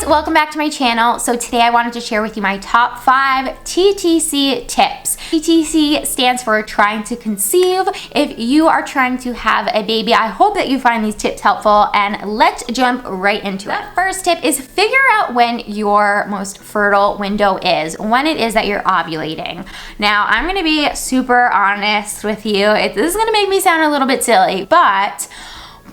guys, welcome back to my channel. So today I wanted to share with you my top 5 TTC tips. TTC stands for trying to conceive. If you are trying to have a baby, I hope that you find these tips helpful, and let's jump right into it. The first tip is figure out when your most fertile window is, when it is that you're ovulating. Now, I'm gonna be super honest with you. This is gonna make me sound a little bit silly, but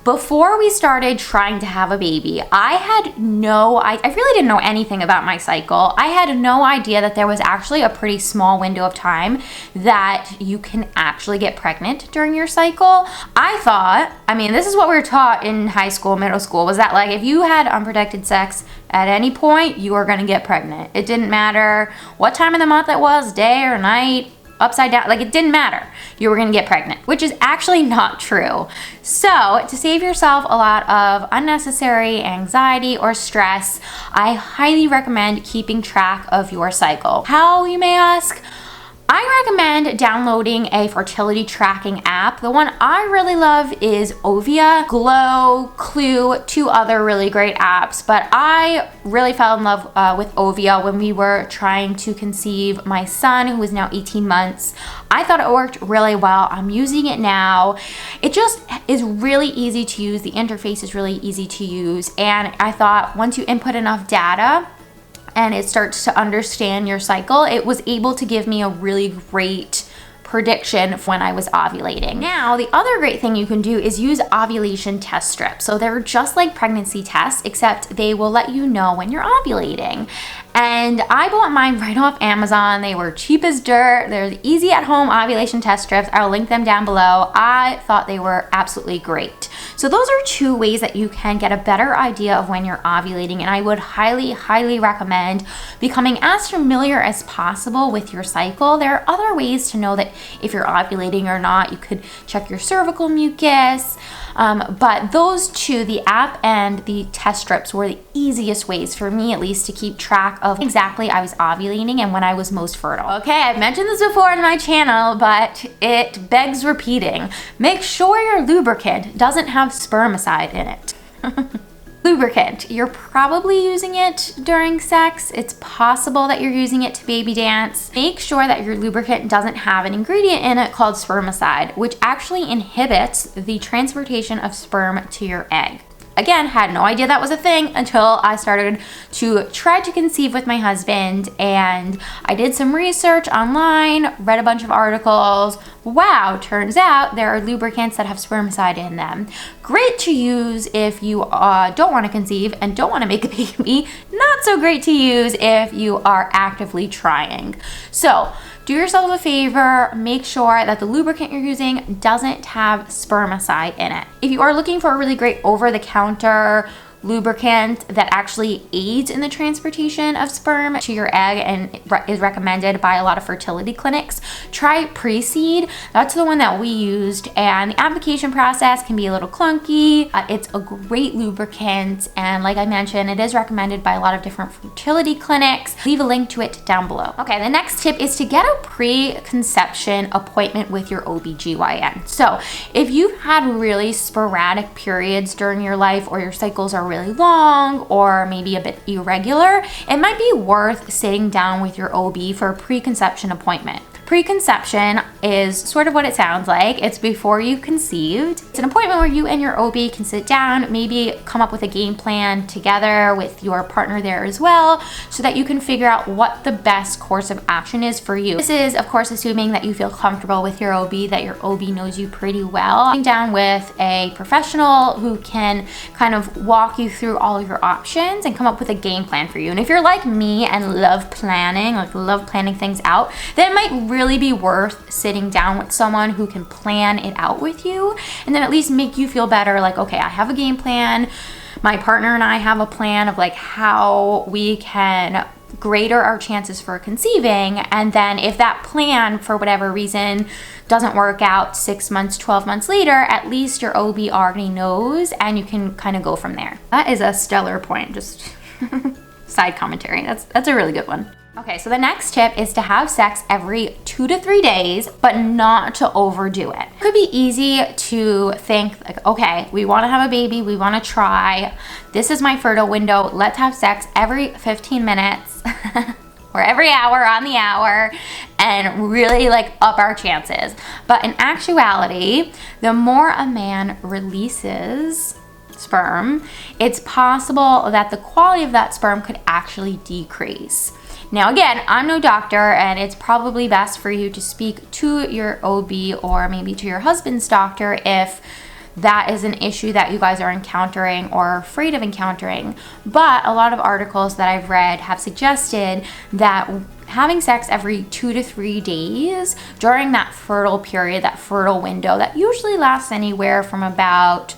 before we started trying to have a baby, I really didn't know anything about my cycle. I had no idea that there was actually a pretty small window of time that you can actually get pregnant during your cycle. I thought, this is what we were taught in high school, middle school, was that like if you had unprotected sex at any point, you were gonna get pregnant. It didn't matter what time of the month it was, day or night, upside down, like it didn't matter. You were gonna get pregnant, which is actually not true. So to save yourself a lot of unnecessary anxiety or stress, I highly recommend keeping track of your cycle. How, you may ask? I recommend downloading a fertility tracking app. The one I really love is Ovia, Glow, Clue, 2 other really great apps, but I really fell in love with Ovia when we were trying to conceive my son, who is now 18 months. I thought it worked really well. I'm using it now. It just is really easy to use. The interface is really easy to use, and I thought once you input enough data, and it starts to understand your cycle, it was able to give me a really great prediction when I was ovulating. Now, the other great thing you can do is use ovulation test strips. So they're just like pregnancy tests, except they will let you know when you're ovulating. And I bought mine right off Amazon. They were cheap as dirt. They're the easy at home ovulation test strips. I'll link them down below. I thought they were absolutely great. So those are 2 ways that you can get a better idea of when you're ovulating. And I would highly, highly recommend becoming as familiar as possible with your cycle. There are other ways to know that if you're ovulating or not. You could check your cervical mucus. But those 2, the app and the test strips, were the easiest ways for me, at least, to keep track of exactly I was ovulating and when I was most fertile. Okay, I've mentioned this before on my channel, but it begs repeating. Make sure your lubricant doesn't have spermicide in it. Lubricant, you're probably using it during sex. It's possible that you're using it to baby dance. Make sure that your lubricant doesn't have an ingredient in it called spermicide, which actually inhibits the transportation of sperm to your egg. Again, had no idea that was a thing until I started to try to conceive with my husband, and I did some research online, read a bunch of articles. Wow, turns out there are lubricants that have spermicide in them. Great to use if you don't want to conceive and don't want to make a baby. Not so great to use if you are actively trying. So do yourself a favor, make sure that the lubricant you're using doesn't have spermicide in it. If you are looking for a really great over-the-counter lubricant that actually aids in the transportation of sperm to your egg and is recommended by a lot of fertility clinics, try Pre-Seed. That's the one that we used, and the application process can be a little clunky. It's a great lubricant, and like I mentioned, it is recommended by a lot of different fertility clinics. Leave a link to it down below. Okay, the next tip is to get a preconception appointment with your OBGYN. So if you've had really sporadic periods during your life, or your cycles are really long or maybe a bit irregular, it might be worth sitting down with your OB for a preconception appointment. Preconception is sort of what it sounds like. It's before you conceived. It's an appointment where you and your OB can sit down, maybe come up with a game plan together with your partner there as well, so that you can figure out what the best course of action is for you. This is, of course, assuming that you feel comfortable with your OB, that your OB knows you pretty well. Sitting down with a professional who can kind of walk you through all of your options and come up with a game plan for you. And if you're like me and love planning, things out, then it might really be worth sitting down with someone who can plan it out with you, and then at least make you feel better, like, okay, I have a game plan, my partner and I have a plan of like how we can greater our chances for conceiving. And then if that plan for whatever reason doesn't work out 6 months, 12 months later, at least your OB already knows, and you can kind of go from there. That is a stellar point, just side commentary. That's a really good one. Okay, so the next tip is to have sex every 2 to 3 days, but not to overdo it. It could be easy to think like, okay, we want to have a baby, we want to try. This is my fertile window. Let's have sex every 15 minutes or every hour on the hour and really like up our chances. But in actuality, the more a man releases sperm, it's possible that the quality of that sperm could actually decrease. Now again, I'm no doctor, and it's probably best for you to speak to your OB or maybe to your husband's doctor if that is an issue that you guys are encountering or are afraid of encountering. But a lot of articles that I've read have suggested that having sex every 2 to 3 days during that fertile period, that fertile window that usually lasts anywhere from about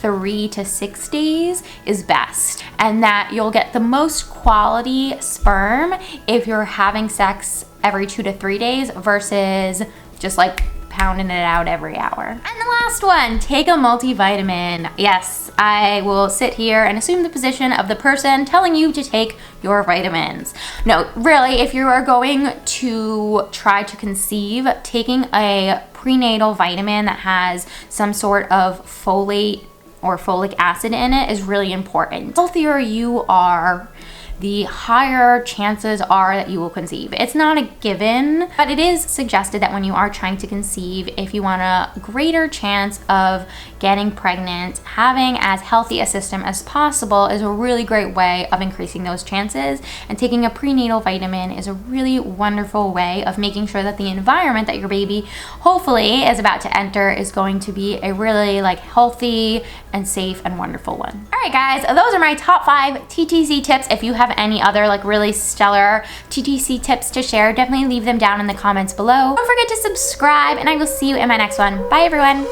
3 to 6 days is best, and that you'll get the most quality sperm if you're having sex every 2 to 3 days versus just like pounding it out every hour. And the last one, take a multivitamin. Yes, I will sit here and assume the position of the person telling you to take your vitamins. No, really, if you are going to try to conceive, taking a prenatal vitamin that has some sort of folate or folic acid in it is really important. The healthier you are, the higher chances are that you will conceive. It's not a given, but it is suggested that when you are trying to conceive, if you want a greater chance of getting pregnant, having as healthy a system as possible is a really great way of increasing those chances. And taking a prenatal vitamin is a really wonderful way of making sure that the environment that your baby hopefully is about to enter is going to be a really like healthy and safe and wonderful one. All right, guys, those are my top 5 TTC tips. If you have any other like really stellar TTC tips to share, definitely leave them down in the comments below. Don't forget to subscribe, and I will see you in my next one. Bye, everyone.